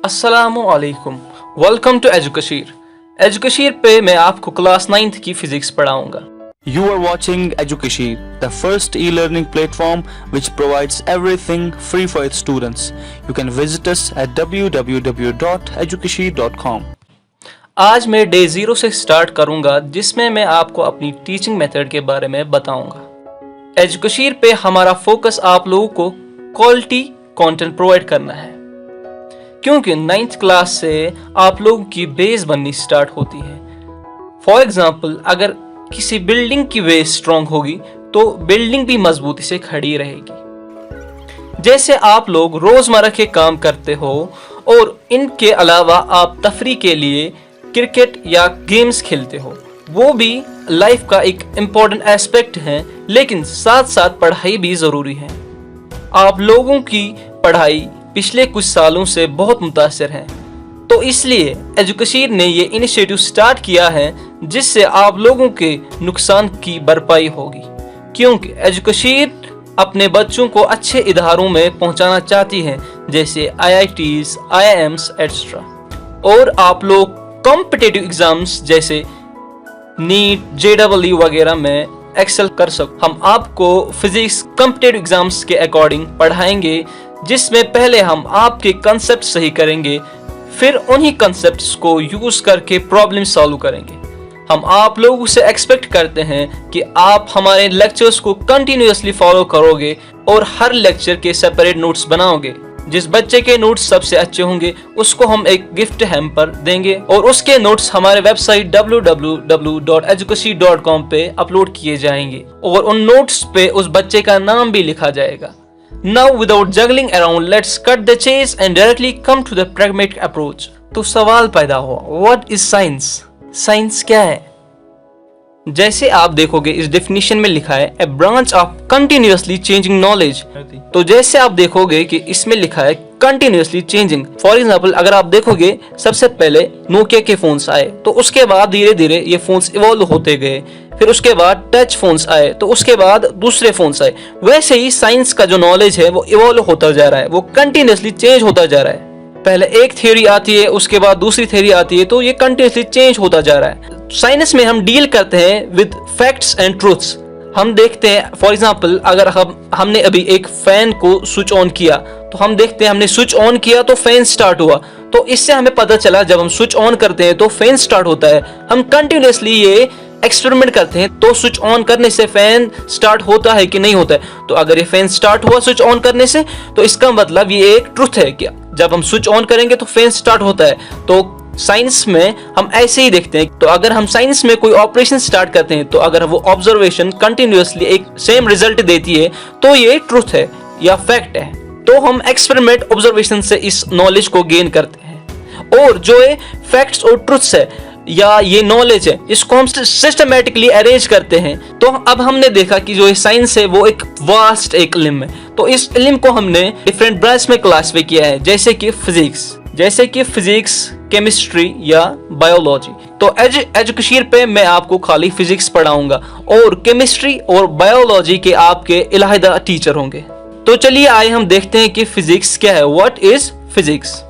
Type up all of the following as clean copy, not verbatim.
अस्सलामुअलैकुम, welcome to एजुकशीर। एजुकशीर पे मैं आपको क्लास 9th की फिजिक्स पढ़ाऊंगा। You are watching Educashir, the first e-learning platform which provides everything free for its students. You can visit us at www.educashir.com. आज मैं day 0 से स्टार्ट करूंगा, जिसमें मैं आपको अपनी टीचिंग मेथड के बारे में बताऊंगा। एजुकशीर पे हमारा फोकस आप लोगों को क्वालिटी कंटेंट प्रोवाइड करना है, क्योंकि 9th क्लास से आप लोगों की बेस बननी स्टार्ट होती है। फॉर एग्जाम्पल, अगर किसी बिल्डिंग की बेस स्ट्रॉन्ग होगी तो बिल्डिंग भी मजबूती से खड़ी रहेगी। जैसे आप लोग रोजमर्रा के काम करते हो और इनके अलावा आप तफरी के लिए क्रिकेट या गेम्स खेलते हो, वो भी लाइफ का एक इम्पोर्टेंट एस्पेक्ट है, लेकिन साथ साथ पढ़ाई भी जरूरी है। आप लोगों की पढ़ाई पिछले कुछ सालों से बहुत मुतासिर है, तो इसलिए एजुकशीर ने ये इनिशिएटिव स्टार्ट किया है जिससे आप लोगों के नुकसान की भरपाई होगी, क्योंकि एजुकशीर अपने बच्चों को अच्छे इदारों में पहुंचाना चाहती है, जैसे IITs, IIMs एक्सेट्रा। और आप लोग कॉम्पिटिटिव एग्जाम्स जैसे नीट, JEE वगैरह में एक्सेल कर सको। हम आपको फिजिक्स कॉम्पिटिटिव एग्जाम्स के अकॉर्डिंग पढ़ाएंगे, जिसमें पहले हम आपके कंसेप्ट सही करेंगे, फिर उन्हीं कंसेप्ट्स को यूज करके प्रॉब्लम सॉल्व करेंगे। हम आप लोगों से एक्सपेक्ट करते हैं कि आप हमारे लेक्चर्स को कंटिन्यूअसली फॉलो करोगे और हर लेक्चर के सेपरेट नोट्स बनाओगे। जिस बच्चे के नोट्स सबसे अच्छे होंगे उसको हम एक गिफ्ट हैम्पर देंगे और उसके नोट्स हमारे वेबसाइट www.educashir.com पे अपलोड किए जाएंगे और उन नोट्स पे उस बच्चे का नाम भी लिखा जाएगा। Now, without juggling around, let's cut the chase and directly come to the pragmatic approach. तो सवाल पैदा हुआ, What is science? साइंस क्या है? जैसे आप देखोगे इस डेफिनेशन में लिखा है, A branch of continuously changing knowledge. तो जैसे आप देखोगे कि इसमें लिखा है continuously changing. फॉर एग्जाम्पल, अगर आप देखोगे सबसे पहले नोकिया के फोन्स आए, तो उसके बाद धीरे धीरे ये फोन्स इवॉल्व होते गए, फिर उसके बाद टच फोन्स आए, तो उसके बाद दूसरे फोन्स आए। वैसे ही साइंस का जो नॉलेज है वो इवॉल्व होता जा रहा है, वो कंटिन्यूअसली चेंज होता जा रहा है। पहले एक थ्योरी आती है, उसके बाद दूसरी थ्योरी आती है, तो ये कंटिन्यूअसली चेंज होता जा रहा है। साइंस में हम डील करते हैं विद फैक्ट्स एंड ट्रूथ्स। हम देखते हैं, फॉर एग्जाम्पल, अगर हमने अभी एक फैन को स्विच ऑन किया, तो हम देखते हैं हमने स्विच ऑन किया तो फैन स्टार्ट हुआ, तो इससे हमें पता चला जब हम स्विच ऑन करते हैं तो फैन स्टार्ट होता है। हम कंटिन्यूअसली ये एक्सपेरिमेंट करते हैं, तो स्विच ऑन करने से फैन स्टार्ट होता है कि नहीं होता है। तो अगर ये फैन स्टार्ट हुआ स्विच ऑन करने से, तो इसका मतलब ये एक ट्रुथ है कि जब हम स्विच ऑन करेंगे तो फैन स्टार्ट होता है। तो साइंस में हम ऐसे ही देखते हैं। तो अगर हम साइंस में कोई ऑपरेशन स्टार्ट करते हैं, तो अगर वो ऑब्जर्वेशन कंटिन्यूअसली एक सेम रिजल्ट देती है, तो ये ट्रुथ है या फैक्ट है। तो हम एक्सपेरिमेंट ऑब्जर्वेशन से इस नॉलेज को गेन करते हैं, और जो ये फैक्ट्स और ट्रुथ्स है या ये नॉलेज है, इसको हम सिस्टमैटिकली अरेंज करते हैं। तो अब हमने देखा कि जो ये साइंस है वो एक वास्ट एक इल्म है। तो इस इल्म को हमने डिफरेंट ब्रांच में क्लासिफाई किया है, जैसे कि फिजिक्स, केमिस्ट्री या बायोलॉजी। तो एजुकशीर पे मैं आपको खाली फिजिक्स पढ़ाऊंगा और केमिस्ट्री और बायोलॉजी के आपके इलाहिदा टीचर होंगे। तो चलिए आइए हम देखते हैं कि फिजिक्स क्या है। What is physics?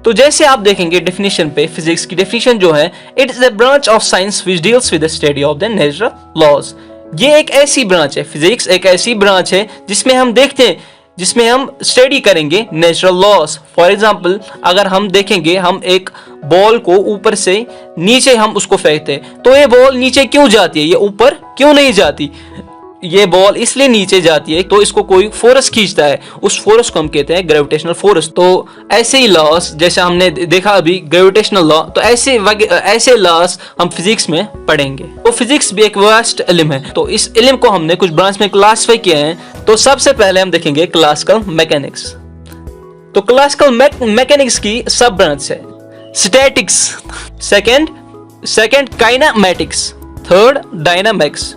तो जैसे आप देखेंगे डेफिनेशन पे, फिजिक्स की डेफिनेशन जो है, it is a branch of science which deals with the study of the natural laws. ये एक ऐसी ब्रांच है, फिजिक्स एक ऐसी ब्रांच है जिसमें हम देखते हैं, जिसमें हम स्टडी करेंगे नेचुरल लॉज। फॉर एग्जाम्पल, अगर हम देखेंगे, हम एक बॉल को ऊपर से नीचे हम उसको फेंकते हैं, तो ये बॉल नीचे क्यों जाती है, ये ऊपर क्यों नहीं जाती? ये बॉल इसलिए नीचे जाती है, तो इसको कोई फोर्स खींचता है, उस फोर्स को हम कहते हैं ग्रेविटेशनल फोर्स। तो ऐसे ही लॉस, जैसे हमने देखा अभी ग्रेविटेशनल लॉ, तो ऐसे लॉस हम फिजिक्स में पढ़ेंगे। तो फिजिक्स भी एक वास्ट इल्म है, तो इस इल्म को हमने कुछ ब्रांच में क्लासिफाई किया है। तो सबसे पहले हम देखेंगे क्लासिकल मैकेनिक्स। तो क्लासिकल मैकेनिक्स की सब ब्रांच है, statics, second kinematics, third dynamics.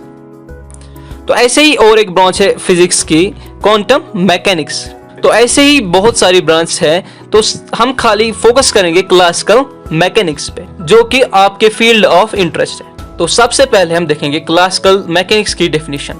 तो ऐसे ही और एक ब्रांच है फिजिक्स की, क्वांटम मैकेनिक्स। तो ऐसे ही बहुत सारी ब्रांच है, तो हम खाली फोकस करेंगे क्लासिकल मैकेनिक्स पे, जो कि आपके फील्ड ऑफ इंटरेस्ट है। तो सबसे पहले हम देखेंगे क्लासिकल मैकेनिक्स की डेफिनेशन।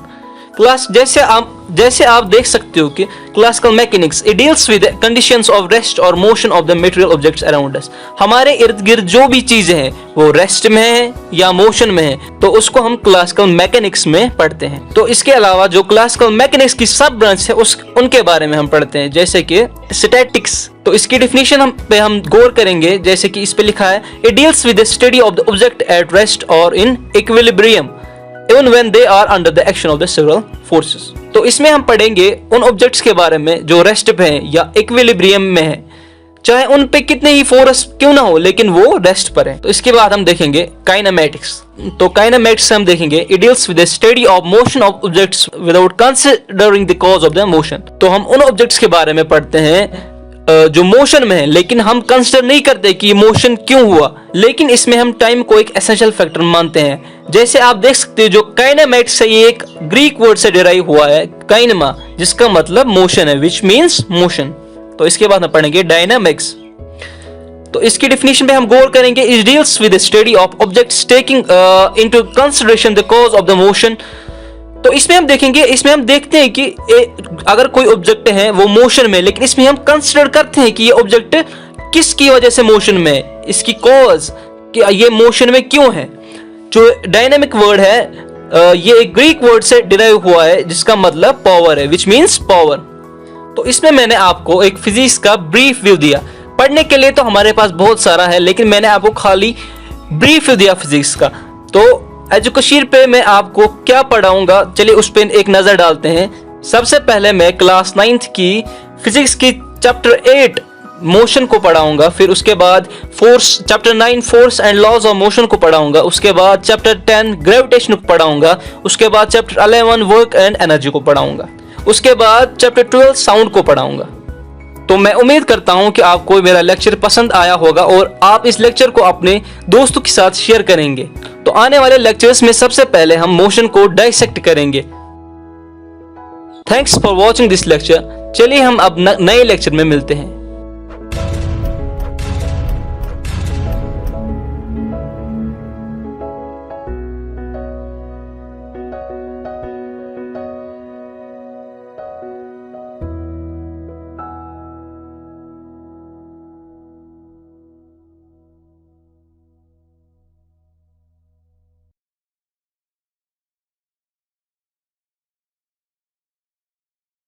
क्लास जैसे आप देख सकते हो कि classical mechanics it deals with conditions of rest और motion of the material objects around us. हमारे इर्द गिर्द जो भी चीजें हैं वो रेस्ट में है या मोशन में है, तो उसको हम क्लासिकल मैकेनिक्स में पढ़ते हैं। तो इसके अलावा जो क्लासिकल मैकेनिक्स की सब ब्रांच है उनके बारे में हम पढ़ते हैं, जैसे कि स्टैटिक्स। तो इसकी डिफिनीशन हम गौर करेंगे, जैसे कि इस पे लिखा है it deals with the study of the object at rest और in equilibrium even when they are under the action of the several forces। तो इसमें हम पढ़ेंगे उन ऑब्जेक्ट्स के बारे में जो रेस्ट पे हैं या इक्विलिब्रियम में हैं, चाहे उन पे कितने ही फोर्स क्यों ना हो लेकिन वो रेस्ट पर हैं। तो इसके बाद हम देखेंगे काइनेमैटिक्स। तो काइनेमैटिक्स हम देखेंगे it deals with the study of motion of objects without considering the cause of the motion. तो हम उन ऑब्जेक्ट्स के बारे में पढ़ते हैं जो मोशन में है, लेकिन हम कंसीडर नहीं करते कि मोशन क्यों हुआ, लेकिन इसमें हम टाइम को एक एसेंशियल फैक्टर मानते हैं। जैसे आप देख सकते हो जो काइनेमैटिक्स से ये एक ग्रीक वर्ड से डिराइव हुआ है काइनेमा, जिसका मतलब मोशन है, विच मींस मोशन। तो इसके बाद हम पढ़ेंगे डायनामिक्स। तो इसकी डिफिनीशन पे हम गौर करेंगे it deals with the study of objects taking into consideration the cause of the motion. तो इसमें हम देखते हैं कि अगर कोई ऑब्जेक्ट है वो मोशन में, लेकिन इसमें हम कंसीडर करते हैं कि ये ऑब्जेक्ट किसकी वजह से मोशन में है, इसकी कॉज कि ये मोशन में क्यों है। जो डायनामिक वर्ड है ये एक ग्रीक वर्ड से डिराइव हुआ है जिसका मतलब पावर है, विच मींस पावर। तो इसमें मैंने आपको एक फिजिक्स का ब्रीफ व्यू दिया। पढ़ने के लिए तो हमारे पास बहुत सारा है, लेकिन मैंने आपको खाली ब्रीफ व्यू दिया फिजिक्स का। तो एजुकेशन पे मैं आपको क्या पढ़ाऊंगा, चलिए उस पर एक नजर डालते हैं। सबसे पहले मैं क्लास 9th की फिजिक्स की चैप्टर 8 मोशन को पढ़ाऊंगा, फिर उसके बाद chapter 9 force and laws of motion को पढ़ाऊंगा, उसके बाद चैप्टर 10 ग्रेविटेशन को पढ़ाऊंगा, उसके बाद चैप्टर 11 वर्क एंड एनर्जी को पढ़ाऊंगा, उसके बाद चैप्टर 12 साउंड को पढ़ाऊंगा। तो मैं उम्मीद करता हूं कि आपको मेरा लेक्चर पसंद आया होगा और आप इस लेक्चर को अपने दोस्तों के साथ शेयर करेंगे। तो आने वाले लेक्चर्स में सबसे पहले हम मोशन को डाइसेक्ट करेंगे। Thanks for watching this lecture. चलिए हम अब नए लेक्चर में मिलते हैं।